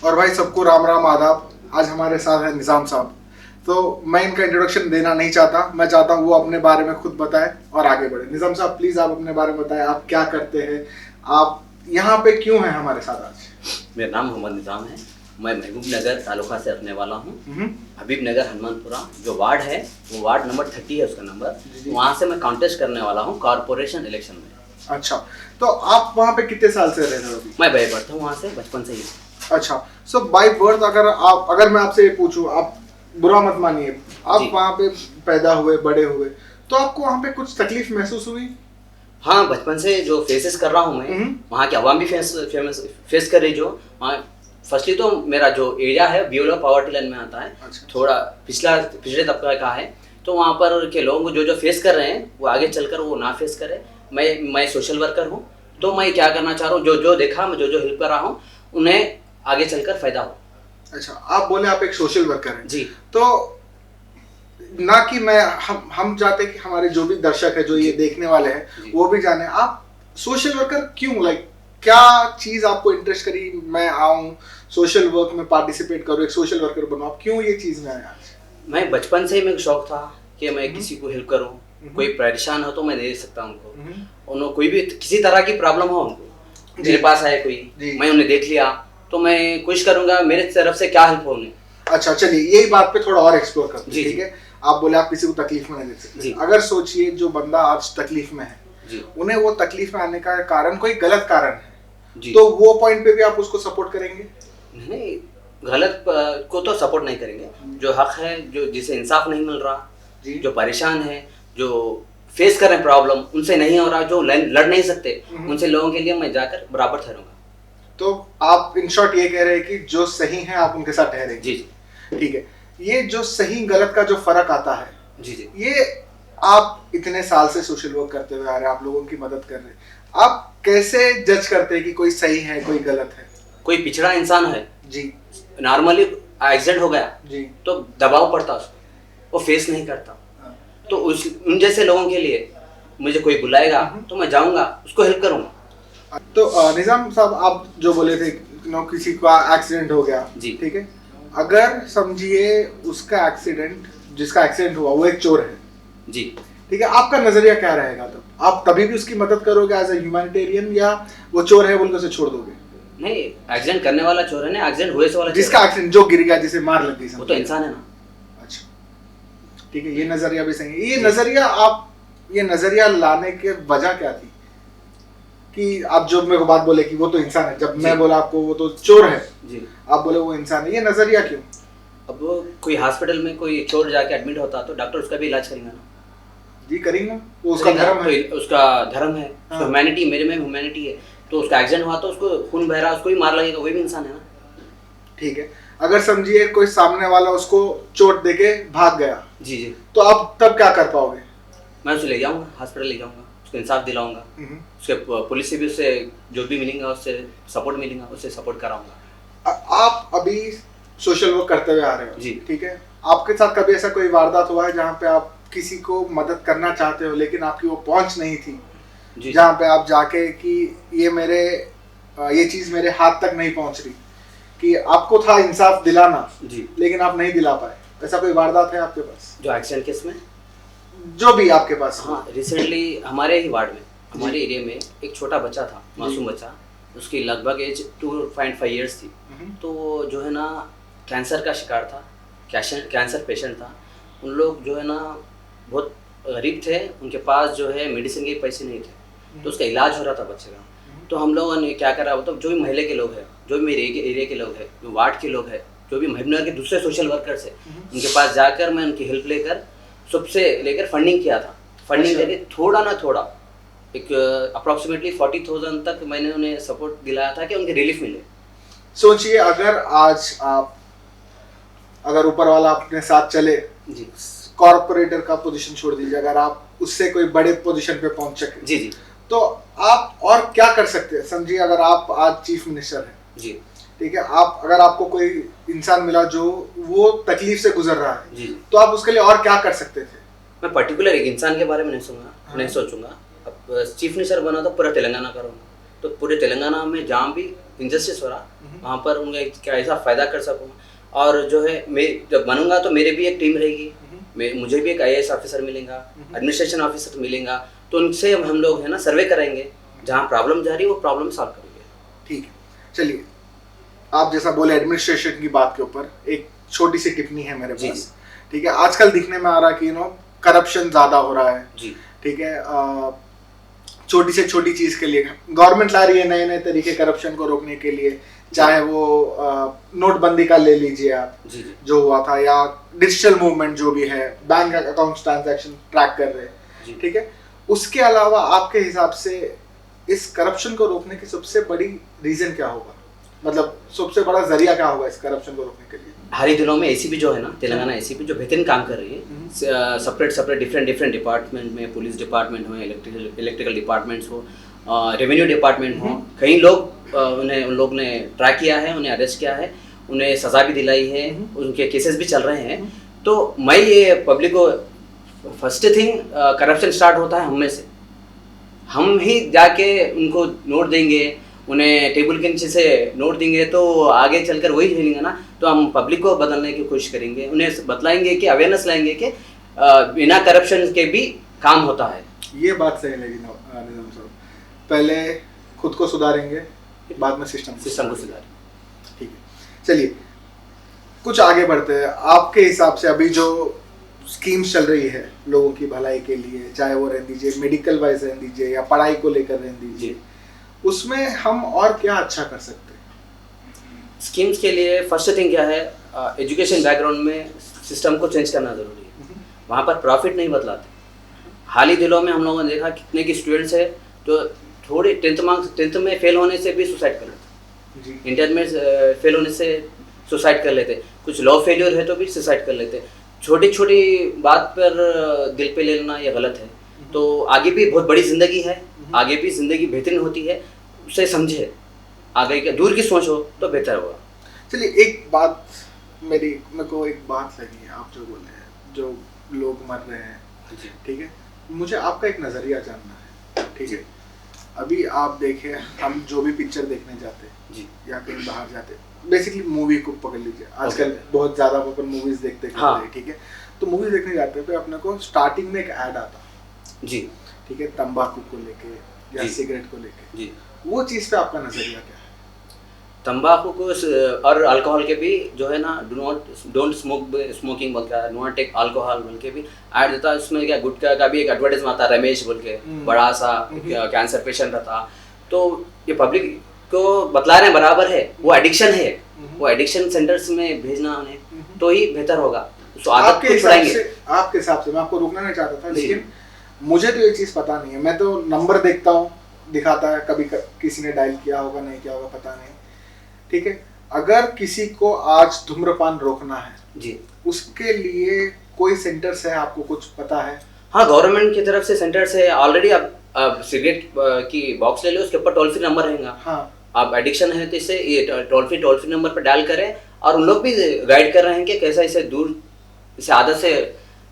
और भाई सबको राम राम आदाब। आज हमारे साथ है निज़ाम साहब। तो मैं इनका इंट्रोडक्शन देना नहीं चाहता, मैं चाहता हूँ वो अपने बारे में खुद बताएं और आगे बढ़े। निज़ाम साहब प्लीज आप अपने बारे में बताएं, आप क्या करते हैं, आप यहाँ पे क्यों हैं हमारे साथ आज? मेरा नाम मोहम्मद निज़ाम है। मैं महबूब नगर तालुका से रखने वाला हूँ। हबीब नगर हनुमानपुरा जो वार्ड है वो वार्ड नंबर 30 है उसका नंबर। वहाँ से मैं कॉन्टेस्ट करने वाला हूँ कॉर्पोरेशन इलेक्शन में। अच्छा, तो आप वहाँ पे कितने साल से रह रहे हो अभी? मैं बाय बर्थ हूँ वहाँ से, बचपन से ही। अच्छा, सो बाय बर्थ अगर मैं आपसे ये पूछूं, आप बुरा मत मानिए, आप वहाँ पे पैदा हुए बड़े हुए, तो आपको वहाँ पे कुछ तकलीफ महसूस हुई? हाँ, बचपन से जो फेसेस कर रहा हूँ मैं, वहाँ की आवाम भी फेस कर रही। जो वहाँ फर्स्टली तो मेरा जो एरिया है बिलो पॉवर्टी लाइन में आता है। अच्छा। थोड़ा पिछले तबका का है, तो वहाँ पर के लोग जो फेस कर रहे हैं वो आगे चलकर वो ना फेस करें। मैं सोशल वर्कर हूँ, तो मैं क्या करना चाह रहा हूँ, जो देखा मैं जो हेल्प कर रहा हूँ उन्हें आगे चलकर फायदा हो। अच्छा, आप बोले आप एक सोशल वर्कर हैं जी। तो ना कि हम चाहते कि हमारे जो भी दर्शक है, जो ये देखने वाले हैं, वो भी जाने आप सोशल वर्कर क्यों, लाइक क्या चीज आपको इंटरेस्ट करी मैं आऊं सोशल वर्क में पार्टिसिपेट करूं, एक सोशल वर्कर बनूं, आप क्यों ये चीज में आए आज? मैं बचपन से ही मेरे शौक था कि मैं किसी को हेल्प करूं। कोई परेशान हो तो मैं दे सकता हूं उनको। उन्होंने कोई भी किसी तरह की प्रॉब्लम हो, उनको मेरे पास आए कोई, मैं उन्हें देख लिया तो मैं कोशिश करूंगा मेरे तरफ से क्या हेल्प हो उन्हें। अच्छा, चलिए यही बात पे थोड़ा और एक्सप्लोर करते हैं, ठीक है? आप बोले आप किसी को तकलीफ में नहीं देख सकते। अगर सोचिए जो बंदा आज तकलीफ में है, उन्हें वो तकलीफ में आने का कारण कोई गलत कारण है, तो वो पॉइंट पे भी आप उसको सपोर्ट करेंगे? नहीं, गलत को तो सपोर्ट नहीं करेंगे। जो हक है, जो जिसे इंसाफ नहीं मिल रहा, जो परेशान है, जो फेस कर रहे हैं प्रॉब्लम, उनसे नहीं हो रहा, जो लड़ नहीं सकते, उनसे लोगों के लिए मैं जाकर बराबर ठहरूंगा। तो आप इन शॉर्ट ये कह रहे हैं कि जो सही है आप उनके साथ ठहरेंगे? जी। ठीक है, ये जो सही गलत का जो फर्क आता है, जी, ये आप इतने साल से सोशल वर्क करते हुए आ रहे हैं, आप लोगों की मदद कर रहे हैं, आप कैसे जज करते हैं कि कोई सही है कोई गलत है? कोई पिछड़ा इंसान है जी, नॉर्मली एक्सीडेंट हो गया जी, तो दबाव पड़ता उसको, वो फेस नहीं करता। तो उन जैसे लोगों के लिए मुझे कोई बुलाएगा तो मैं जाऊंगा, उसको हेल्प करूंगा। तो निजाम साहब, आप जो बोले थे किसी का एक्सीडेंट हो गया, ठीक है, अगर समझिए उसका एक्सीडेंट, जिसका एक्सीडेंट हुआ वो एक चोर है जी, ठीक है, आपका नजरिया क्या रहेगा? तब आप तभी भी उसकी मदद करोगे एज ए ह्यूमैनिटेरियन, या वो चोर है बोलकर उसे छोड़ दोगे? नहीं, एक्सीडेंट करने वाला चोर है ना, एक्सीडेंट हुए से वाला जिसका एक्सीडेंट, जो गिर गया, जिसे मार लग गई, वो तो इंसान है ना। अच्छा, ठीक है, ये नजरिया भी सही है। ये नजरिया लाने के वजह क्या थी कि आप जो मेरे को बात बोले कि वो तो इंसान है, जब मैं बोला आपको वो तो चोर है जी, आप बोले वो इंसान है, ये नजरिया क्यों? अब वो कोई हॉस्पिटल में कोई चोर जाके एडमिट होता तो डॉक्टर उसका भी इलाज करेंगे ना। जी करेंगे, वो उसका धर्म है, उसका धर्म है, ह्यूमैनिटी, मेरे में ह्यूमैनिटी है। तो उसका एक्सीडेंट हुआ तो उसको खून बह रहा, उसको भी मार लगेगा, वो भी इंसान है ना। ठीक है, अगर समझिए कोई सामने वाला उसको चोट देके भाग गया, जी जी, तो आप तब क्या कर पाओगे? मैं उसे ले जाऊंगा, हॉस्पिटल ले जाऊंगा, उसको इंसाफ दिलाऊंगा, उसके पुलिस से भी उससे जो भी मिलेगा उससे सपोर्ट मिलेगा, उससे सपोर्ट कराऊंगा। आप अभी सोशल वर्क करते हुए आ रहे हो जी, ठीक है, आपके साथ कभी ऐसा कोई वारदात हुआ है जहाँ पे आप किसी को मदद करना चाहते हो लेकिन आपकी वो पहुंच नहीं थी, जहाँ पे आप जाके कि ये चीज मेरे हाथ तक नहीं पहुंच रही, कि आपको था इंसाफ दिलाना जी, लेकिन आप नहीं दिला पाए, ऐसा कोई वारदात है आपके पास? जो एक्सीडेंट केस में जो भी आपके पास? हाँ, रिसेंटली हमारे ही वार्ड में, हमारे एरिया में एक छोटा बच्चा था, मासूम बच्चा, उसकी लगभग एज 2.5 ईयर्स थी। तो जो है ना कैंसर का शिकार था, कैंसर पेशेंट था। उन लोग जो है ना बहुत गरीब थे, उनके पास जो है मेडिसिन के पैसे नहीं थे, तो उसका इलाज हो रहा था बच्चे का। तो हम लोगों ने क्या करा, मतलब जो भी महल्ले के लोग हैं, जो भी मेरे एरिया के लोग हैं, जो वार्ड के लोग हैं, जो भी महबूबनगर के दूसरे सोशल वर्कर्स हैं, उनके पास जाकर मैं उनकी हेल्प लेकर सबसे लेकर फंडिंग किया था। फंडिंग लेके थोड़ा ना थोड़ा एक अप्रॉक्सीमेटली 40,000 तक मैंने उन्हें सपोर्ट दिलाया था कि उनके रिलीफ मिले। सोचिए अगर ऊपर वाला अपने साथ चले जी, कॉर्पोरेटर का पोजीशन छोड़ दीजिए, अगर आप उससे कोई बड़े पोजीशन पे पहुंच सके जी जी, तो आप और क्या कर सकते हैं? समझिए अगर आप आज चीफ मिनिस्टर हैं जी, ठीक है, अगर आपको कोई इंसान मिला जो वो तकलीफ से गुजर रहा है जी, तो आप उसके लिए और क्या कर सकते थे? मैं पर्टिकुलर एक इंसान के बारे में नहीं सोचूंगा। अब चीफ मिनिस्टर बना तो पूरा तेलंगाना करूंगा, तो पूरे तेलंगाना में जहाँ भी इंजस्टिस हो रहा वहाँ पर उनका क्या ऐसा फ़ायदा कर सकूँ। और जो है मैं जब बनूंगा तो मेरे भी एक टीम रहेगी, मुझे भी एक IAS ऑफिसर मिलेगा, एडमिनिस्ट्रेशन ऑफिसर मिलेगा, तो उनसे हम लोग है ना सर्वे कराएंगे, जहाँ प्रॉब्लम जा रही है वो प्रॉब्लम सॉल्व करेंगे। ठीक है, चलिए आप जैसा बोले एडमिनिस्ट्रेशन की बात के ऊपर एक छोटी सी टिप्पणी है मेरे पास। ठीक है, आजकल दिखने में आ रहा है कि करप्शन ज़्यादा हो रहा है जी। ठीक है, छोटी से छोटी चीज़ के लिए गवर्नमेंट ला रही है नए नए तरीके करप्शन को रोकने के लिए, चाहे वो नोटबंदी का ले लीजिए आप जी। जो हुआ था, या डिजिटल मूवमेंट जो भी है, बैंक अकाउंट ट्रांजैक्शन ट्रैक कर रहे हैं। ठीक है, उसके अलावा आपके हिसाब से इस करप्शन को रोकने की सबसे बड़ी रीजन क्या होगा, मतलब सबसे बड़ा जरिया क्या होगा इस करप्शन को रोकने के लिए? हाल ही दिनों में ACP जो है ना, तेलंगाना ACP जो बेहतरीन काम कर रही है, सेपरेट डिफरेंट डिपार्टमेंट में, पुलिस डिपार्टमेंट हो, इलेक्ट्रिकल डिपार्टमेंट्स हो, रेवेन्यू डिपार्टमेंट हो, कई लोग उन लोग ने ट्रैक किया है, उन्हें अरेस्ट किया है, उन्हें सज़ा भी दिलाई है, उनके केसेस भी चल रहे हैं। तो मैं ये पब्लिक को फर्स्ट थिंग करप्शन स्टार्ट होता है हम में से, हम ही जाके उनको नोट देंगे, उन्हें टेबल के नीचे से नोट देंगे तो आगे चलकर वही रहेंगे ना। तो हम पब्लिक को बदलने की कोशिश करेंगे, उन्हें बतलाएंगे कि अवेयरनेस लाएंगे कि बिना करप्शन के भी काम होता है। ये बात सही लगी निज़ाम साहब, पहले खुद को सुधारेंगे, बाद में सिस्टम को सुधारेंगे। ठीक है, चलिए कुछ आगे बढ़ते हैं। आपके हिसाब से अभी जो स्कीम्स चल रही है लोगों की भलाई के लिए, चाहे वो रहने दीजिए मेडिकल वाइज रहने दीजिए या पढ़ाई को लेकर रहने दीजिए, उसमें हम और क्या अच्छा कर सकते हैं? स्कीम्स के लिए फर्स्ट थिंग क्या है, एजुकेशन बैकग्राउंड में सिस्टम को चेंज करना ज़रूरी है। वहाँ पर प्रॉफिट नहीं बतलाते। हाल ही दिनों में हम लोगों ने देखा कितने की स्टूडेंट्स है जो थोड़ी टेंथ में फेल होने से भी सुसाइड कर लेते, इंटर में फेल होने से सुसाइड कर लेते, कुछ लो फेल्योर है तो भी सुसाइड कर लेते। छोटी छोटी बात पर दिल पे ले लेना ये गलत है। तो आगे भी बहुत बड़ी ज़िंदगी है, आगे भी ज़िंदगी बेहतरीन होती है, उसे समझे, आगे के दूर की सोच हो तो बेहतर होगा। चलिए एक बात मेरे को एक बात लगी है, आप जो बोले हैं, जो लोग मर रहे हैं, ठीक है, मुझे आपका एक नज़रिया जानना है। ठीक है, अभी आप देखें, हम जो भी पिक्चर देखने जाते हैं जी, या कहीं बाहर जाते हैं, बेसिकली मूवी को पकड़ लीजिए, आजकल बहुत ज़्यादा अपन मूवीज़ देखते हैं। ठीक है, तो मूवी देखने जाते हैं तो अपने को स्टार्टिंग में एक ऐड आता जी, ठीक है, तंबाकू को लेके या सिगरेट को लेके जी, वो चीज़ पे आपका नज़रिया क्या है? तंबाकू को और अल्कोहल के भी जो है ना, डोंट स्मोकिंग बोल के, नॉट टेक अल्कोहल बोल के भी ऐड देता है। उसमें क्या गुटखा का भी एक एडवर्टाइजमेंट आता है, रमेश बोल के, बड़ा सा कैंसर पेशेंट रहता। तो ये पब्लिक को बतला रहे बराबर है, वो एडिक्शन है, वो एडिक्शन सेंटर्स में भेजना उन्हें तो ही बेहतर होगा। तो आपके हिसाब से मैं आपको रोकना नहीं चाहता था, लेकिन मुझे तो ये चीज़ पता नहीं है। मैं तो नंबर देखता हूँ, दिखाता है, कभी किसी ने डायल किया होगा, नहीं किया होगा, पता नहीं। ठीक है, अगर किसी को आज धूम्रपान रोकना है जी, उसके लिए कोई सेंटर्स है, आपको कुछ पता है? हाँ, गवर्नमेंट की तरफ से सेंटर्स है ऑलरेडी। आप सिगरेट की बॉक्स ले लो, उसके ऊपर टोल फ्री नंबर रहेगा। हाँ, आप एडिक्शन है तो इसे ये टोल फ्री नंबर पर डायल करें, और उन लोग भी गाइड कर रहे हैं कि कैसा इसे दूर, इस आदत से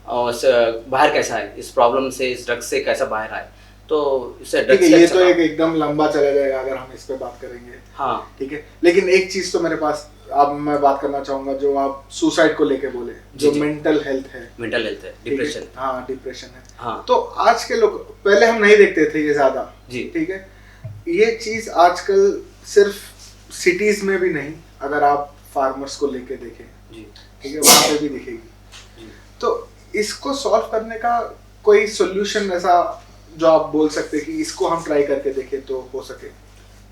बाहर कैसा है, इस प्रॉब्लम से, इस ड्रग्स से कैसा बाहर आए। तो इससे ये तो एकदम लंबा चला जाएगा अगर हम इस पे बात करेंगे। हाँ, ठीक है, लेकिन एक चीज तो मेरे पास अब मैं बात करना चाहूंगा, जो आप सुसाइड को लेके बोले, जो मेंटल हेल्थ है, डिप्रेशन, हाँ डिप्रेशन है। हाँ, तो आज के लोग, पहले हम नहीं देखते थे ये ज्यादा जी, ठीक है, ये चीज आजकल सिर्फ सिटीज में भी नहीं, अगर आप फार्मर्स को लेके देखें जी, ठीक है, वहाँ पे भी दिखेगी। तो इसको सॉल्व करने का कोई सोल्यूशन ऐसा जो आप बोल सकते कि इसको हम ट्राई करके देखें तो हो सके?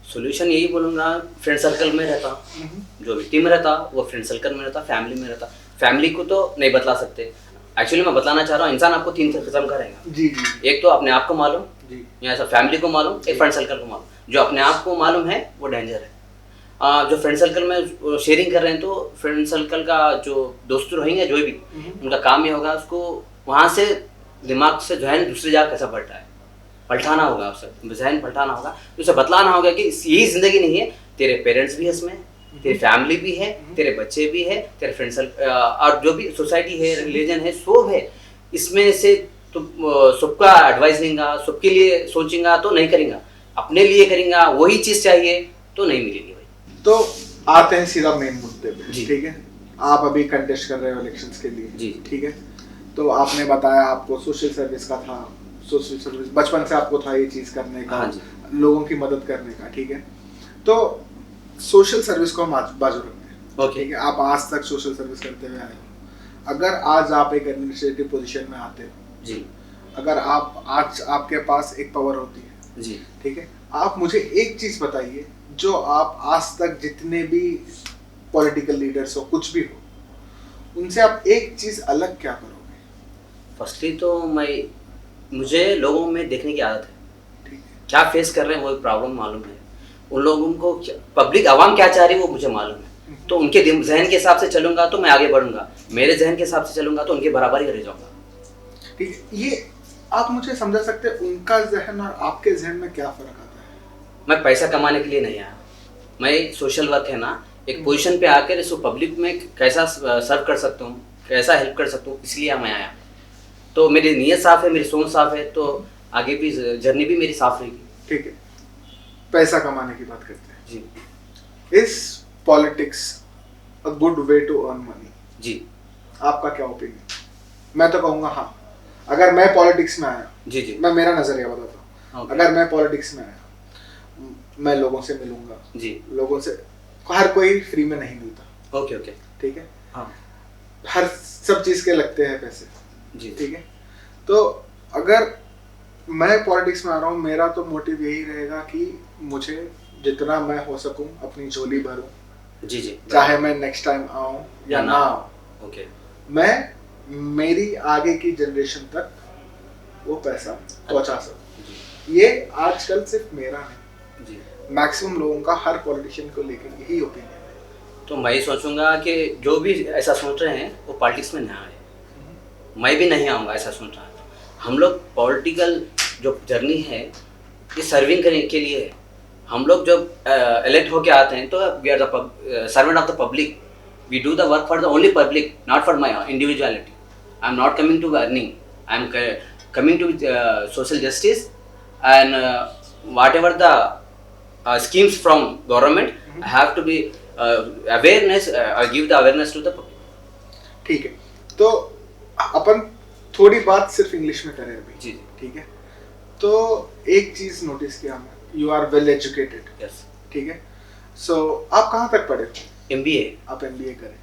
सोल्यूशन यही बोलूँगा, फ्रेंड सर्कल में रहता, जो विक्टिम रहता वो फ्रेंड सर्कल में रहता, फैमिली में रहता। फैमिली को तो नहीं बतला सकते, एक्चुअली मैं बतलाना चाह रहा हूँ, इंसान आपको 3 किस्म का रहेगा जी जी। एक तो अपने आप को मालूम जी, या ऐसा फैमिली को मालूम, एक फ्रेंड सर्कल को मालूम। जो अपने आप को मालूम है वो डेंजर है। जो फ्रेंड सर्कल में शेयरिंग कर रहे हैं, तो फ्रेंड सर्कल का जो दोस्त रहेंगे, जो भी उनका काम ये होगा, उसको वहाँ से दिमाग से जो है दूसरी जगह कैसा बढ़ता है, पलटाना होगा, उसे जहन पलटाना होगा, उसे बतलाना होगा कि यही ज़िंदगी नहीं है, तेरे पेरेंट्स भी है इसमें, तेरी फैमिली भी है, तेरे बच्चे भी है, तेरे फ्रेंड सर्कल और जो भी सोसाइटी है, रिलीजन है, सब है। इसमें से तो सबका एडवाइस लेंगा, सबके लिए सोचेंगा तो नहीं करेंगा। अपने लिए करेंगे वही चीज़ चाहिए तो नहीं मिलेगी भाई। तो आते हैं सीधा मेन मुद्दे पे, ठीक है। आप अभी कंटेस्ट कर रहे हो इलेक्शंस के लिए, जी, ठीक है। तो आपने बताया आपको सोशल सर्विस का था, सोशल सर्विस बचपन से आपको था ये चीज़ करने का, हाँ जी, लोगों की मदद करने का, ठीक है। तो सोशल सर्विस को हम आज बाजू रखते हैं, ठीक है। आप आज तक सोशल सर्विस करते हुए आए हो। अगर आज आप एक एडमिनिस्ट्रेटिव पोजीशन में आते हो जी, अगर आप आज आपके पास एक पावर होती है जी, ठीक है, आप मुझे एक चीज बताइए जो आप आज तक जितने भी पॉलिटिकल लीडर्स हो कुछ भी हो उनसे आप एक चीज अलग क्या करोगे? फर्स्टली तो मुझे लोगों में देखने की आदत है, ठीक है, क्या फेस कर रहे हैं वो प्रॉब्लम मालूम है, उन लोगों को पब्लिक आवाम क्या चाह रही है वो मुझे मालूम है। तो उनके जहन के हिसाब से चलूंगा तो मैं आगे बढ़ूंगा, मेरे जहन के हिसाब से चलूंगा तो उनके बराबर ही रह जाऊंगा। ठीक है। ये आप मुझे समझा सकते हैं उनका जहन और आपके जहन में क्या फर्क आता है? मैं पैसा कमाने के लिए नहीं आया, मैं सोशल वर्क है ना एक पोजीशन पे आकर इसको पब्लिक में कैसा सर्व कर सकता हूँ, कैसा हेल्प कर सकता हूँ, इसलिए मैं आया। तो मेरी नीयत साफ है, मेरी सोच साफ है, तो आगे भी जर्नी भी मेरी साफ रहेगी। ठीक है, पैसा कमाने की बात करते हैं जी। Is politics a good way to earn money? जी, आपका क्या ओपिनियन? मैं तो कहूँगा हाँ। अगर मैं पॉलिटिक्स में आया, जी, जी, मैं मेरा नजरिया बताता हूँ। अगर मैं पॉलिटिक्स में आया, मैं लोगों से मिलूंगा जी, लोगों से, हर कोई फ्री में नहीं मिलता, ओके ओके, ठीक है। हाँ, हर सब चीज के लगते हैं पैसे, जी, ठीक है। तो अगर मैं पॉलिटिक्स में आ रहा हूँ, मेरा तो मोटिव यही रहेगा कि मुझे जितना मैं हो सकूं अपनी झोली भरूं, जी, जी, चाहे मैं नेक्स्ट टाइम आऊं या ना आऊं, ओके, मैं मेरी आगे की जनरेशन तक वो पैसा पहुंचा सकूं। ये आजकल सिर्फ मेरा नहीं, जी, मैक्सिमम लोगों का हर पॉलिटिशियन को लेकर यही ओपिनियन है। तो मैं सोचूंगा कि जो भी ऐसा सोच रहे हैं वो पॉलिटिक्स में ना आए, मैं भी नहीं आऊँगा ऐसा सोच रहा है। हम लोग पॉलिटिकल जो जर्नी है ये सर्विंग करने के लिए है। हम लोग जब इलेक्ट होके आते हैं तो we are the servant of the public, we do the work for the only public, not for my individuality. I am not coming to earning, I am coming to social justice and whatever the schemes from government, I have to be awareness, give the awareness to the public. ठीक है, तो अपन थोड़ी बात सिर्फ English में करें अभी, जी, ठीक है। तो एक चीज नोटिस किया मैं, you are well educated, yes, ठीक है। सो आप कहाँ तक पढ़े? MBA, आप MBA करें,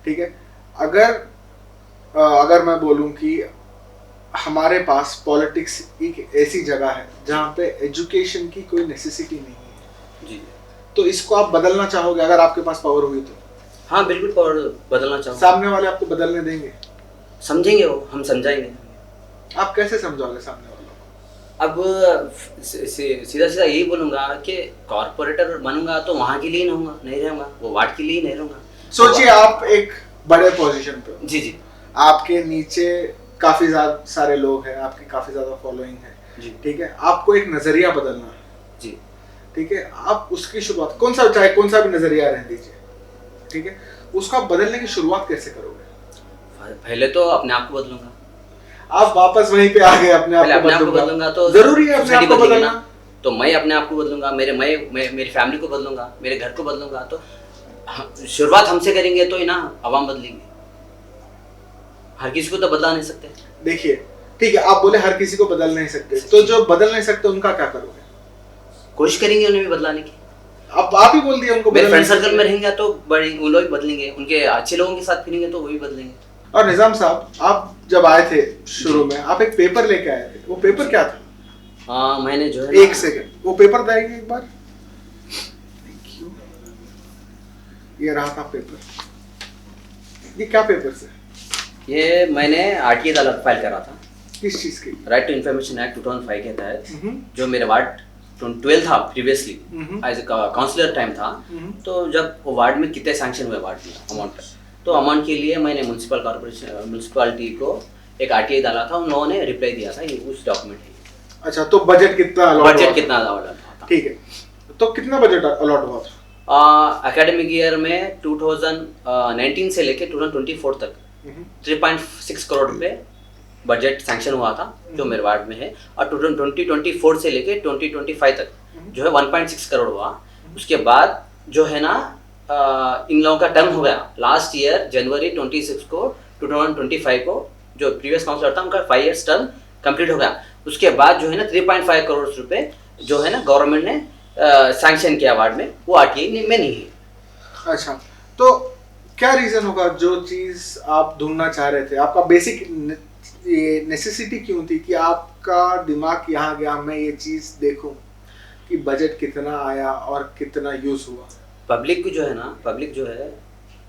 ठीक है। अगर मैं बोलूँ कि हमारे पास पॉलिटिक्स एक ऐसी जगह है जहाँ पे एजुकेशन की कोई नेसेसिटी नहीं है, जी, तो इसको आप बदलना चाहोगे अगर आपके पास पावर हुई तो? हाँ बिल्कुल पावर बदलना चाहूँगा। सामने वाले आपको बदलने देंगे? समझेंगे वो, हम समझाएंगे। आप कैसे समझाओगे सामने वालों को? अब सीधा सीधा यही बोलूँगा कि कॉर्पोरेटर बनूंगा तो वहाँ के लिए नहीं रहूँगा, वो वार्ड के लिए नहीं रहूँगा। सोचिए आप एक बड़े पोजीशन पे हो, जी, जी, आपके नीचे काफी सारे लोग हैं, आपकी काफी ज्यादा फॉलोइंग है, जी, ठीक है। आपको एक नजरिया बदलना है, जी, ठीक है। आप उसकी शुरुआत चाहे कौन सा भी नजरिया रहने दीजिए, ठीक है, उसको आप बदलने की शुरुआत कैसे करोगे? पहले तो अपने आप को बदलूंगा। आप वापस वहीं पे आ गए, अपने आप को बदलूंगा तो जरूरी है अपने आप को बदलना। तो मैं अपने आप को बदलूंगा, मेरी फैमिली को बदलूंगा, मेरे घर को बदलूंगा। तो शुरुआत हमसे करेंगे तो ही ना आवाम बदलेंगे, हर किसी को तो बदला नहीं सकते। देखिए ठीक है, आप बोले हर किसी को बदल नहीं सकते, तो जो बदल नहीं सकते उनका क्या करोगे? कोशिश करेंगे उन्हें भी बदलाने की। अब आप ही बोल दिए उनको, मेरे फ्रेंड सर्कल में रहेंगे तो उन लोग भी बदलेंगे, उनके अच्छे लोगों के साथ फिरेंगे तो वो भी बदलेंगे। और निजाम साहब, आप जब आए थे शुरू में, आप एक पेपर लेके आए थे, वो पेपर क्या था? मैंने जो है एक सेकंड, वो पेपर देंगे एक बार? ये रहा था पेपर। ये क्या पेपर से? ये मैंने RTA अदालत फाइल करा था। किस चीज की? राइट टू इन्फॉर्मेशन एक्ट 2005 के तहत, जो मेरे वार्ड 12 था प्रीवियसली, एज काउंसलर टाइम था। तो जब वो वार्ड में कितने सैंक्शन हुए वार्ड में अमाउंट, तो अमाउंट के लिए मैंने म्यूनसिपालिटी को एक RTA डाला था, उन लोगों ने रिप्लाई दिया था, ये उस डॉक्यूमेंट है। अच्छा, तो बजट कितना अलॉट था? ठीक है, तो कितना बजट अलॉट हुआ था? एकेडमिक ईयर में 2019 से लेके 2024 तक 3.6 करोड़ रुपए बजट सैंक्शन हुआ था जो मेरे वार्ड में है, और 2024 से लेके 2025 तक जो है 1.6 करोड़ हुआ। उसके बाद जो है ना इन लोगों का टर्म हो गया लास्ट ईयर जनवरी 26 को 2025 को, जो प्रीवियस काउंसलर था उनका 5 इयर्स टर्म कंप्लीट हो गया। उसके बाद जो है ना 3.5 करोड़ रुपए जो है ना गवर्नमेंट ने सैंक्शन किया वार्ड में, वो आरटीआई में नहीं है। अच्छा, तो क्या रीजन होगा जो चीज आप ढूंढना चाह रहे थे? आपका बेसिक ये नेसेसिटी क्यों थी कि आपका दिमाग यहाँ गया मैं ये चीज देखूं कि बजट कितना आया और कितना यूज हुआ? पब्लिक जो है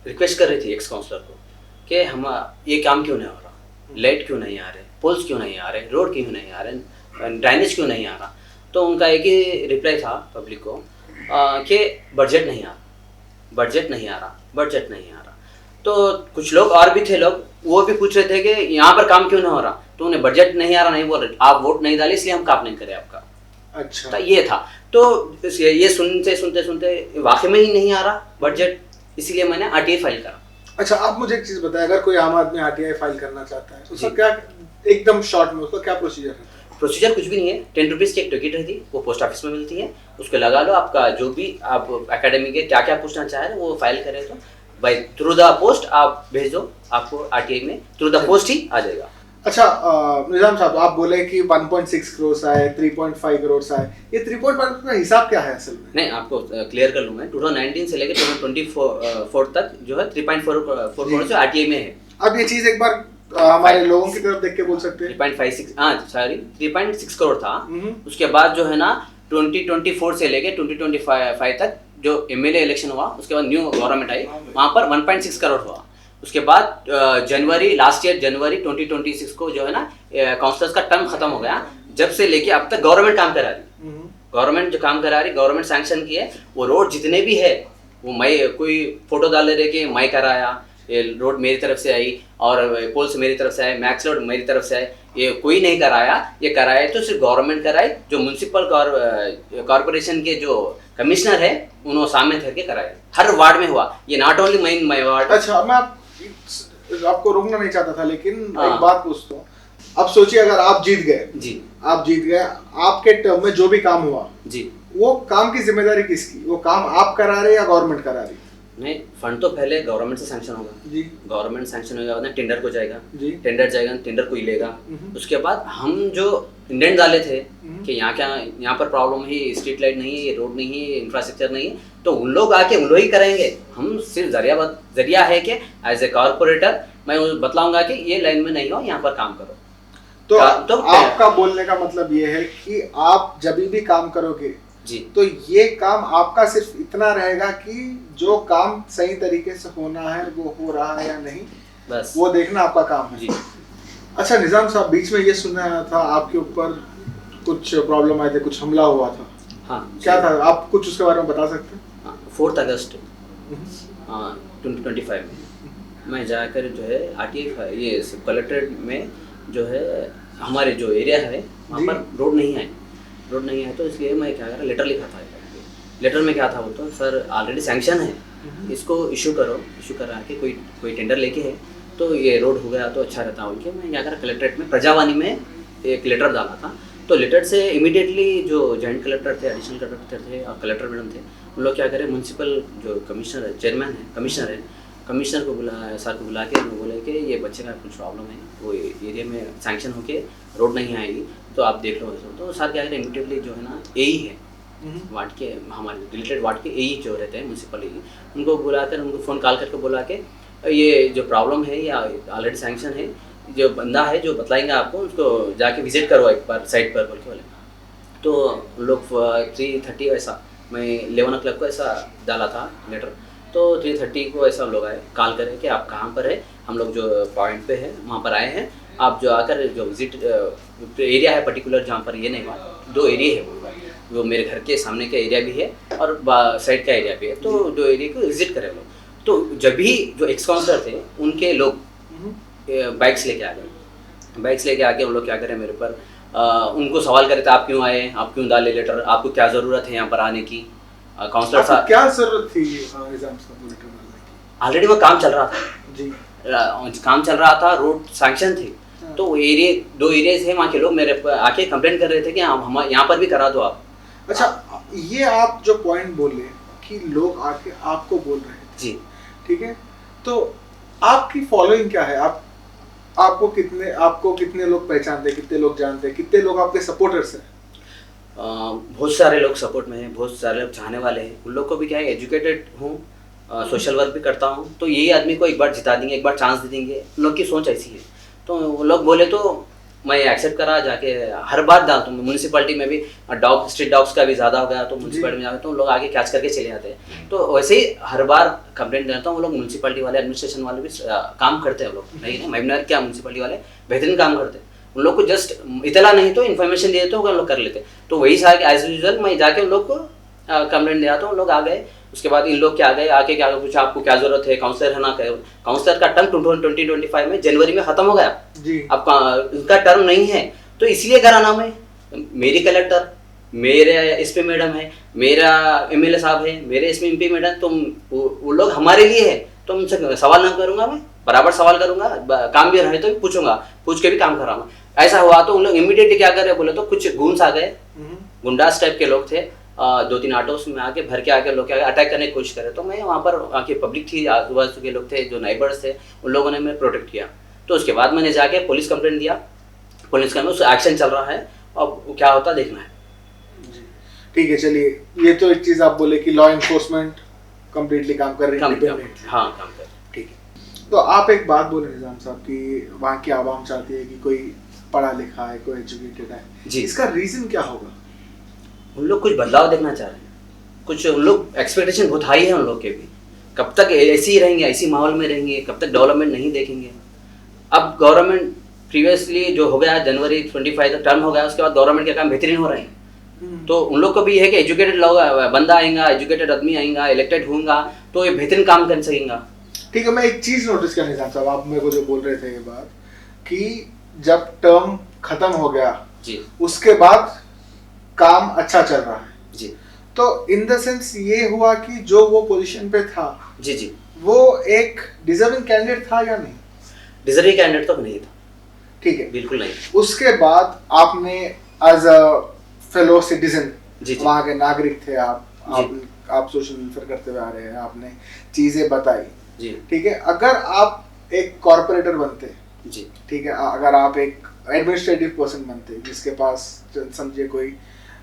रिक्वेस्ट कर रही थी एक्स काउंसलर को कि हम ये काम क्यों नहीं हो रहा, लाइट क्यों नहीं आ रहे, पोल्स क्यों नहीं आ रहे, रोड क्यों नहीं आ रहे, ड्रेनेज क्यों नहीं आ रहा। तो उनका एक ही रिप्लाई था पब्लिक को कि बजट नहीं आ रहा। तो कुछ लोग और भी थे, लोग वो भी पूछ रहे थे कि यहाँ पर काम क्यों नहीं हो रहा, तो उन्हें बजट नहीं आ रहा नहीं बोल रहे, आप वोट नहीं डाले इसलिए हम काम नहीं करें आपका। अच्छा, तो ये था। तो ये सुनते वाकई में ही नहीं आ रहा बजट, इसीलिए मैंने आरटीआई फाइल करा। अच्छा, आप मुझे एक चीज बताएं, अगर कोई आम आदमी आरटीआई फाइल करना चाहता है उसका क्या, एकदम शॉर्ट में उसका क्या प्रोसीजर है? प्रोसीजर कुछ भी नहीं है, 10 रुपीज़ की एक टिकट रहती, वो पोस्ट ऑफिस में मिलती है, उसको लगा लो, आपका जो भी आप एकेडमी के क्या क्या पूछना चाह रहे हैं वो फाइल करें तो बाय थ्रू द पोस्ट आप भेज दो, आपको आरटीआई में थ्रू द पोस्ट ही आ जाएगा। अच्छा, निजाम साहब आप बोले कि 1.6 करोड़ आए, 3.5 करोड़ आए, ये 3.5 का हिसाब क्या है असल में? नहीं, आपको क्लियर कर लूँ मैं, 2019 से लेकर 2024 तक जो है 3.4 करोड़ से आरटीआई में है। अब ये चीज एक बार हमारे लोगों की तरफ देख के बोल सकते हैं। 3.6 करोड़ था। उसके बाद जो है ना 2024 से लेके 2025 तक जो एमएलए इलेक्शन हुआ, उसके बाद न्यू गवर्नमेंट आई, वहाँ पर 1.6 करोड़ हुआ। उसके बाद लास्ट ईयर जनवरी 2026 को जो है ना काउंसलर्स का टर्म खत्म हो गया, जब से लेके अब तक गवर्नमेंट काम करा रही, गवर्नमेंट सैंक्शन की है। वो रोड जितने भी है वो मैं कोई फोटो डाल रहे कि मैं कराया, ये रोड मेरी तरफ से आई और पोल्स मेरी तरफ से आए, मैक्स रोड मेरी तरफ से आए, ये कोई नहीं कराया। ये कराए तो सिर्फ गवर्नमेंट कराए, जो म्यूनसिपल कॉर्पोरेशन के जो कमिश्नर है उन्होंने सामने करके कराए, हर वार्ड में हुआ। ये नॉट ओनली माई वार्ड। अच्छा, मैं आपको रोकना नहीं चाहता था, लेकिन एक बात पूछता हूँ। अब सोचिए अगर आप जीत गए, आपके टर्म में जो भी काम हुआ जी, वो काम की जिम्मेदारी किसकी? वो काम आप करा रहे या गवर्नमेंट करा रही? नहीं, फंड तो पहले गवर्नमेंट से सैंक्शन होगा जी, गवर्नमेंट सैंक्शन होगा ना, टेंडर को जाएगा जी, टेंडर को ही लेगा। उसके बाद हम जो इंडेंट डाले थे कि यहाँ पर प्रॉब्लम है, स्ट्रीट लाइट नहीं है, ये रोड नहीं है, इंफ्रास्ट्रक्चर नहीं है, तो उन लोग आके उन लोग ही करेंगे। हम सिर्फ जरिया है कि एज ए कॉर्पोरेटर मैं बतलाऊंगा कि ये लाइन में नहीं हो, यहाँ पर काम करो। तो आपका बोलने का मतलब ये है कि आप जब भी काम करोगे जी, तो ये काम आपका सिर्फ इतना रहेगा कि जो काम सही तरीके से होना है वो हो रहा है या नहीं, बस वो देखना आपका काम है जी। अच्छा निजाम साहब, बीच में ये सुना था आपके ऊपर कुछ प्रॉब्लम आए थे, कुछ हमला हुआ था। हाँ, क्या था, आप कुछ उसके बारे में बता सकते हैं? 4 अगस्त 2025 में मैं जाकर जो है आरटीआई ये कलेक्ट्रेट में जो है हमारे जो एरिया है वहाँ पर रोड नहीं है, तो इसलिए मैं क्या करा, लेटर लिखा था। लेटर में क्या था, वो तो सर ऑलरेडी सैंक्शन है, इसको इशू करा के कोई टेंडर लेके है तो ये रोड हो गया तो अच्छा रहता है। उनके मैं क्या करा, कलेक्ट्रेट में प्रजावाणी में एक लेटर डाला था। तो लेटर से इमीडिएटली जो जॉइंट कलेक्टर थे, एडिशनल कलेक्टर थे और कलेक्टर मैडम थे, उन लोग क्या करें, म्यूनसिपल जो कमिश्नर है, चेयरमैन है, कमिश्नर को बुला के बोले कि ये बच्चे का कुछ प्रॉब्लम है, वो एरिया में सैंक्शन होके रोड नहीं आएगी तो आप देख लो। तो सर क्या करें, इमीडिएटली जो है ना एई है वार्ड के, हमारे रिलेटेड वार्ड के एई जो रहते हैं म्यूनसिपल एई, उनको बुलाकर, उनको फ़ोन कॉल करके बोला कि ये जो प्रॉब्लम है ये ऑलरेडी सैंक्शन है, जो बंदा है जो बतलाएंगे आपको उसको जाके विजिट करो एक बार साइट पर बोल के बोले। तो लोग 3:30 ऐसा, मैं 11 o'clock को ऐसा डाला था लेटर, तो 3:30 को ऐसा लोग आए, कॉल करें कि आप कहाँ पर है, हम लोग जो पॉइंट पे है वहाँ पर आए हैं, आप जो आकर जो विजिट एरिया है पर्टिकुलर जहाँ पर ये नहीं हुआ, 2 एरिया है वो मेरे घर के सामने का एरिया भी है और साइड का एरिया भी है, तो 2 एरिया को विजिट करें लोग। तो जब भी जो एक्स काउंसलर थे उनके लोग बाइक्स लेके आके उन लोग क्या करें, मेरे पर उनको सवाल करे थे, आप क्यों आए, आप क्यों डाले लेटर, आपको क्या ज़रूरत है यहाँ पर आने की। काउंसलर साहब क्या जरूरत थी ऑलरेडी वो काम चल रहा था जी, काम चल रहा था, रोड सैंक्शन थी, तो वो एरिया 2 एरियाज है वहाँ के लोग मेरे आके कंप्लेंट कर रहे थे कि हम यहाँ पर भी करा दो आप। अच्छा, ये आप जो पॉइंट बोले कि लोग आके आपको बोल रहे थे, जी ठीक है, तो आपकी फॉलोइंग क्या है? आपको कितने लोग पहचानते, कितने लोग जानते, कितने लोग आपके सपोर्टर्स हैं? बहुत सारे लोग सपोर्ट में हैं, बहुत सारे लोग चाहने वाले हैं। उन लोग को भी क्या है, एजुकेटेड हूँ, सोशल वर्क भी करता हूँ, तो यही आदमी को एक बार जिता देंगे, एक बार चांस दे देंगे। उन लोग की सोच ऐसी है, तो वो लोग बोले तो मैं एक्सेप्ट करा। जाके हर बार डालता हूँ म्यूनसिपैलिटी में भी, स्ट्रीट डॉग्स का भी ज़्यादा हो गया तो म्यूनसिपैलिटी में जाते तो लोग आगे कैच करके चले जाते हैं। तो वैसे ही हर बार कंप्लेंट देता हूँ। वो लोग म्यूनसिपैलिटी वाले, एडमिनिस्ट्रेशन वाले भी काम करते हैं। वो लोग नहीं मैं क्या, म्यूनसिपैलिटी वाले बेहतरीन काम करते हैं। उन लोग को जस्ट इतना नहीं तो इन्फॉर्मेशन दे देते हो, उन लोग कर लेते। तो वही सा एज यूजुअल मैं जाके उन लोग को कंप्लेंट दिया, तो उन लोग आ गए। उसके बाद इन लोग क्या गए, आके क्या पूछा आपको क्या जरूरत है, काउंसलर है ना। काउंसलर का टर्म 2025 में जनवरी में खत्म हो गया जी। अब उनका टर्म नहीं है, तो इसलिए कराना मैं, मेरी कलेक्टर, मेरे एसपी मैडम है, मेरा एमएलए साहब है, मेरे एसपी एमपी मैडम, तो वो लोग हमारे लिए है। तो उनसे सवाल ना करूंगा, मैं बराबर सवाल करूंगा, काम भी रहे तो भी पूछूंगा, पूछ के भी काम कराऊंगा। ऐसा हुआ तो उन लोग इमीडिएटली क्या करे बोले तो कुछ गूंस आ गए, गुंडास टाइप के लोग थे, 2-3 ऑटोस में आके भर के आके लोग अटैक करने की कोशिश करे। तो मैं वहाँ पर आके पब्लिक थी, आजू बाजू के लोग थे, जो नाइबर्स थे, उन लोगों ने मैं प्रोटेक्ट किया। तो उसके बाद मैंने जाके पुलिस कंप्लेंट दिया, पुलिस का उस एक्शन चल रहा है, अब क्या होता देखना है। ठीक है, चलिए, ये तो एक चीज़ आप बोले कि लॉ इन्फोर्समेंट कंप्लीटली काम कर रही है। हाँ, काम कर। ठीक है, तो आप एक बात बोले निजाम साहब कि वहाँ की आवाम चाहती है कि कोई पढ़ा लिखा है, कोई एजुकेटेड है जी। इसका रीजन क्या होगा? उन लोग कुछ बदलाव देखना चाह रहे हैं, कुछ उन लोग एक्सपेक्टेशन बहुत हाई है उन लोग के भी। कब तक ऐसे ही रहेंगे, इसी माहौल में रहेंगे, कब तक डेवलपमेंट नहीं देखेंगे। अब गवर्नमेंट प्रीवियसली जो हो गया जनवरी 25 तक टर्म हो गया, उसके बाद गवर्नमेंट के काम बेहतरीन हो रहे हैं। तो उन लोग को भी है कि एजुकेटेड लोग बंदा आएगा, एजुकेटेड आदमी आएगा, इलेक्टेड होगा तो ये बेहतरीन काम कर सकेगा। ठीक है, मैं एक चीज नोटिस करना चाहता हूँ, आप मेरे को जो बोल रहे थे ये बात कि जब टर्म खत्म हो गया जी, उसके बाद काम अच्छा चल रहा है जी। तो इन द सेंस ये हुआ कि जो वो पोजीशन पे था जी जी, वो एक डिजर्विंग कैंडिडेट था या नहीं? डिजर्विंग कैंडिडेट तो नहीं था। ठीक है, बिल्कुल नहीं। उसके बाद आपने एज अ फेलो सिटीजन, वहाँ के नागरिक थे आप सोशल वेलफेयर करते हुए आ रहे हैं, आपने चीजें बताई जी। ठीक है, अगर आप एक कॉर्पोरेटर बनते जी, ठीक है, अगर आप एक एडमिनिस्ट्रेटिव पर्सन बनते जिसके पास समझिए कोई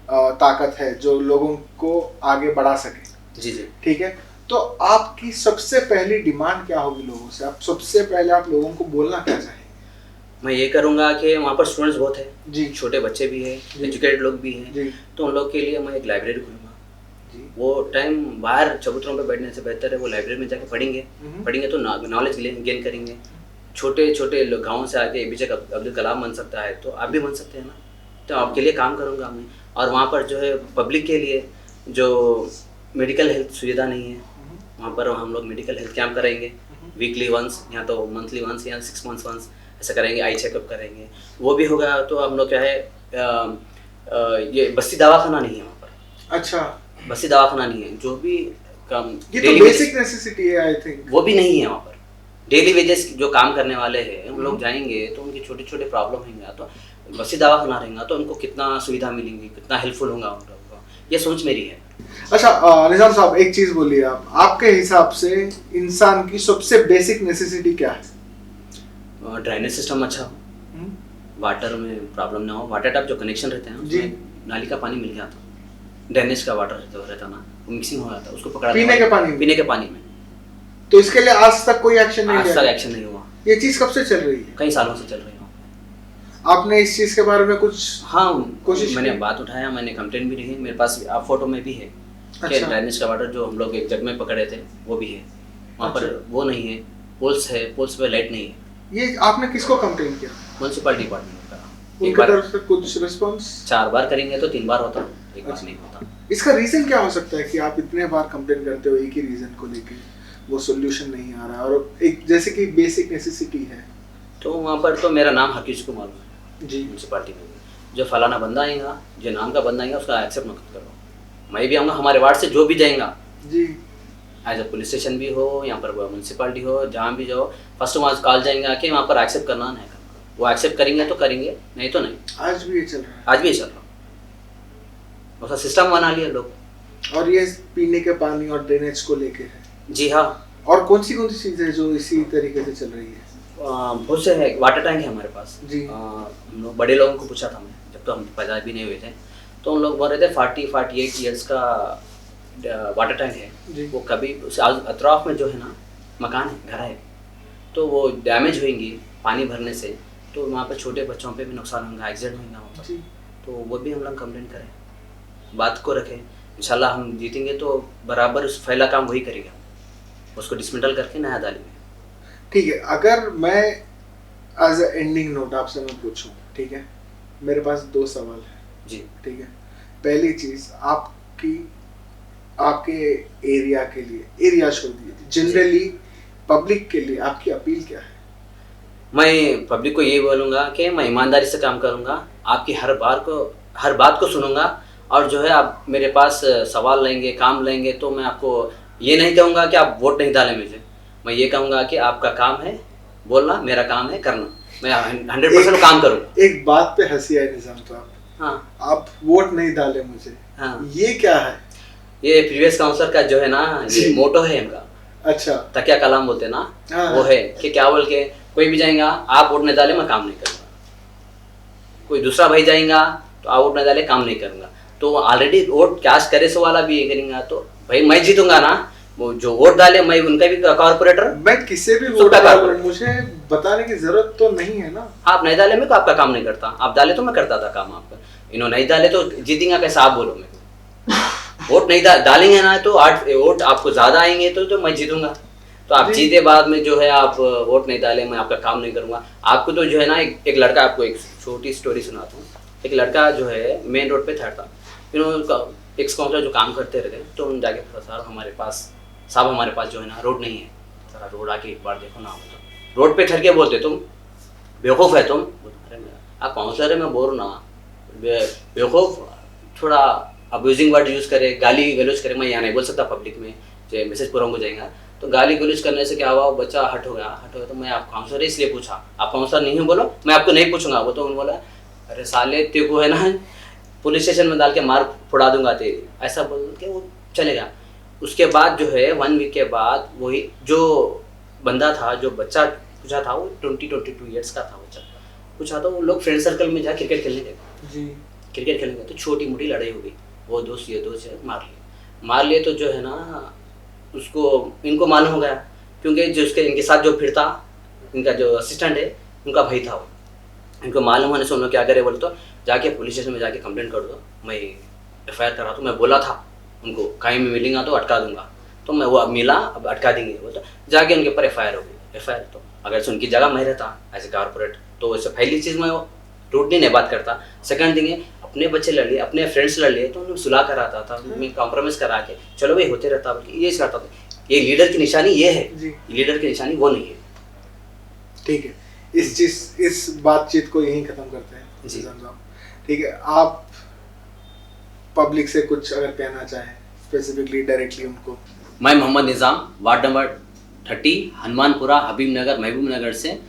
ताकत है जो लोगों को आगे बढ़ा सके जी जी, ठीक है, तो आपकी सबसे पहली डिमांड क्या होगी लोगों से? आप सबसे पहले आप लोगों को बोलना क्या चाहेंगे? मैं ये करूँगा कि वहाँ पर स्टूडेंट्स बहुत है जी, छोटे बच्चे भी हैं, एजुकेटेड लोग भी हैं, तो उन लोग के लिए मैं एक लाइब्रेरी खोलूँगा। वो टाइम बाहर चबूतरों पे बैठने से बेहतर है वो लाइब्रेरी में जाके पढ़ेंगे तो नॉलेज गेन करेंगे। छोटे छोटे लोग गाँव से आके APJ अब्दुल कलाम बन सकता है, तो आप भी बन सकते हैं ना। तो आपके लिए काम करूँगा मैं। और वहाँ पर जो है पब्लिक के लिए जो मेडिकल हेल्थ सुविधा नहीं है, वहाँ पर हम लोग मेडिकल हेल्थ कैंप करेंगे, वीकली वंस या तो मंथली वंस या 6 मंथ्स वंस ऐसा करेंगे, आई चेकअप करेंगे। वो भी होगा तो हम लोग क्या है, ये बस्ती दवाखाना नहीं है वहाँ पर। अच्छा, बस्ती दवाखाना नहीं है, जो भी काम ये तो बेसिक नेसेसिटी है आई थिंक, वो भी नहीं है वहाँ पर। डेली वेजेस जो काम करने वाले हैं उन लोग जाएंगे तो उनके छोटे छोटे प्रॉब्लम होंगे, तो बस्ती दवाखाना रहेगा तो उनको कितना सुविधा मिलेंगी, कितना हेल्पफुल होगा उन लोगों को, ये सोच मेरी है। अच्छा निजाम साहब, एक चीज बोलिए आप, आपके हिसाब से इंसान की सबसे बेसिक नेसेसिटी क्या है? ड्रेनेज सिस्टम अच्छा हो, वाटर में प्रॉब्लम ना हो, वाटर टैप जो कनेक्शन रहते हैं उसमें नाली का पानी मिल गया था, ड्रेनेज का वाटर रहता ना, वो मिक्सिंग हो जाता, उसको पकड़ा पीने के पानी में। तो इसके लिए आज तक कोई एक्शन नहीं लिया? आज तक एक्शन नहीं हुआ। ये चीज कब से चल रही है? कई सालों से चल रही है। आपने इस चीज के बारे में कुछ कोशिश मैंने बात उठाया, मैंने कंप्लेंट भी रही, मेरे पास फोटो में भी है कि ड्रेनेज का वाटर जो हम लोग एक जग में पकड़े थे वो भी है वहाँ पर, वो नहीं है। पोल्स है, पोल्स पे लाइट नहीं है। ये आपने किसको कंप्लेंट किया? म्युनिसिपल डिपार्टमेंट का। उनकी तरफ से कुछ रिस्पांस? 4 बार करेंगे तो 3 बार होता, एक बार नहीं होता। इसका रीजन क्या हो सकता है कि आप इतने बार कंप्लेंट करते हो एक ही रीजन को लेके, वो सॉल्यूशन नहीं आ रहा? और एक जैसे कि बेसिक नेसेसिटी है, तो वहाँ पर तो मेरा नाम हर किसी को मालूम है जी, म्यूनसिपालिटी में भी। जो फलाना बंदा आएगा, जो नाम का बंदा आएगा उसका एक्सेप्ट मत करो। मैं भी आऊँगा, हमारे वार्ड से जो भी जाएगा जी, एज अ पुलिस स्टेशन भी हो, यहाँ पर म्यूनसिपालिटी हो, जहाँ भी जाओ, फर्स्ट वहाँ कॉल जाएंगे आके वहाँ पर एक्सेप्ट करना नहीं करना। वो एक्सेप्ट करेंगे तो करेंगे, नहीं तो नहीं। आज भी ये चल रहा है? आज भी ये चल रहा है, उसका सिस्टम बना लिया लोग। और ये पीने के पानी और ड्रेनेज को लेके है? जी हाँ। और कौन सी चीज़ें जो इसी तरीके से चल रही है? बहुत से है, वाटर टैंक है हमारे पास जी। हम लोग बड़े लोगों को पूछा था मैं, जब तो हम पैदा भी नहीं हुए थे, तो उन लोग बोल रहे थे 48 ईयर्स का वाटर टैंक है वो, कभी उस अतराफ में जो है ना मकान है, घर है, तो वो डैमेज होंगी पानी भरने से, तो वहाँ पर छोटे बच्चों पे भी नुकसान होगा, एक्सीडेंट होगा वहाँ पर, तो वो भी हम लोग कंप्लेंट करें, बात को रखें। इंशाल्लाह हम जीतेंगे तो बराबर उस पहला काम वही करेगा, उसको डिसमेंटल करके नया डालेंगे। ठीक है, अगर मैं एज ए एंडिंग नोट आपसे मैं पूछूं, ठीक है, मेरे पास 2 सवाल है जी। ठीक है, पहली चीज आपके एरिया के लिए, एरिया छोड़ दीजिए, जनरली पब्लिक के लिए आपकी अपील क्या है? मैं पब्लिक को ये बोलूँगा कि मैं ईमानदारी से काम करूँगा, आपकी हर बात को सुनूंगा, और जो है आप मेरे पास सवाल लेंगे, काम लेंगे, तो मैं आपको ये नहीं कहूँगा कि आप वोट नहीं डालें मुझे, मैं ये कहूँगा कि आपका काम है बोलना, मेरा काम है करना, मैं 100% काम करूँगा। एक बात पे हंसी आई निजाम साहब, हाँ, आप वोट नहीं डाले मुझे, हाँ, ये क्या है? ये प्रीवियस काउंसलर का जो है ना, ये मोटो है इनका। अच्छा, तकिया कलाम बोलते ना, हाँ, वो है कि क्या बोल के कोई भी जाएगा, आप वोट नहीं डाले मैं काम नहीं करूँगा, कोई दूसरा भाई जाएगा तो आप वोट नहीं डाले काम नहीं करूँगा, तो ऑलरेडी वोट कैश करे से वाला भी ये करेंगे, तो भाई मैं जीतूंगा ना, वो जो वोट डाले मैं उनका भी कॉर्पोरेटर, मैं किसी भी वोट डालूं, मुझे बताने की जरूरत तो नहीं है ना। आप नहीं डाले मैं तो आपका काम नहीं करता, आप डाले तो मैं करता था काम आपका, इन्होंने नहीं डाले तो जीतेंगे कैसे आप बोलो मेरे को? वोट नहीं डालेंगे ना तो 8 वोट आपको ज्यादा आएंगे तो मैं जीतूंगा, तो आप जीते बाद में जो है आप वोट नहीं डाले मैं आपका काम नहीं करूंगा। आपको तो जो है ना एक लड़का, आपको एक छोटी स्टोरी सुनाता हूँ। एक लड़का जो है मेन रोड पे था, इन्होंने एक्स काउंसलर जो काम करते रहते, तो उन जाके सर हमारे पास जो है ना रोड नहीं है, सर रोड आके एक बार देखो ना, तो रोड पे ठहर के बोलते तुम बेवकूफ़ है तुम, अरे आप काउंसलर है मैं बोल ना, बेवकूफ़ थोड़ा अब्यूजिंग वर्ड यूज़ करे, गाली गलौज करे, मैं यहाँ नहीं बोल सकता पब्लिक में, जो मैसेज पूरा हो जाएगा, तो गाली गलौज करने से क्या हुआ, बच्चा हट हो गया, तो मैं आप काउंसलर है इसलिए पूछा, आप काउंसलर नहीं हो बोलो मैं आपको नहीं पूछूंगा, वो तो उन्होंने बोला अरे साले तेरे को है ना पुलिस स्टेशन में डाल के मार फुड़ा दूंगा तेरी, ऐसा बोल के वो चले गया। उसके बाद जो है 1 वीक के बाद वही जो बंदा था, जो बच्चा पूछा था, वो 22 ईयर्स का था बच्चा, पूछा तो वो लोग फ्रेंड सर्कल में जा क्रिकेट खेलने गए, क्रिकेट खेलने गए तो छोटी मोटी लड़ाई हो गई, वो दोस्त ये मार लिए, तो जो है ना उसको इनको मालूम हो गया, क्योंकि जो उसके इनके साथ जो फिरता, इनका जो असिस्टेंट है उनका भाई था, वो इनको मालूम होने से उन्होंने क्या करे बोले, तो जाके पुलिस स्टेशन में जाके कंप्लेंट कर दो, मैं FIR करा, तो मैं बोला था उनको कहीं में मिलेंगा तो अटका दूंगा, तो मैं वो अब मिला अब अटका देंगे, वो तो जाके उनके ऊपर FIR हो गई। FIR तो अगर से उनकी जगह मैं रहता एज ए कॉर्पोरेट तो वैसे पहली चीज़ मैं रूटली नहीं बात करता, सेकंड थिंग है अपने बच्चे लड़ लिए, अपने फ्रेंड्स लड़ लिए, तो उन्हें सुलह कराता था, मैं कॉम्प्रोमाइज़ करा के चलो भाई होते रहता, ये करता था। ये लीडर की निशानी ये है, लीडर की निशानी वो नहीं है। ठीक है, इस बातचीत को यहीं ख़त्म करते हैं जी। ठीक है, आप पब्लिक से कुछ अगर कहना चाहें स्पेसिफिकली डायरेक्टली उनको। मैं मोहम्मद निज़ाम, वार्ड नंबर 30, हनुमानपुरा, हबीब नगर, महबूब नगर से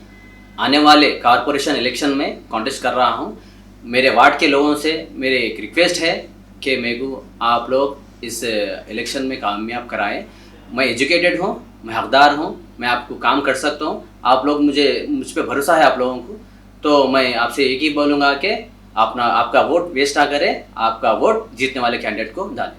आने वाले कॉरपोरेशन इलेक्शन में कॉन्टेस्ट कर रहा हूं। मेरे वार्ड के लोगों से मेरे एक रिक्वेस्ट है कि मेरे को आप लोग इस इलेक्शन में कामयाब कराएं। मैं एजुकेटेड हूं, मैं हकदार हूं, मैं आपको काम कर सकता हूं, आप लोग मुझ पर भरोसा है आप लोगों को, तो मैं आपसे एक ही बोलूँगा कि आपका वोट वेस्ट ना करें, आपका वोट जीतने वाले कैंडिडेट को डालें।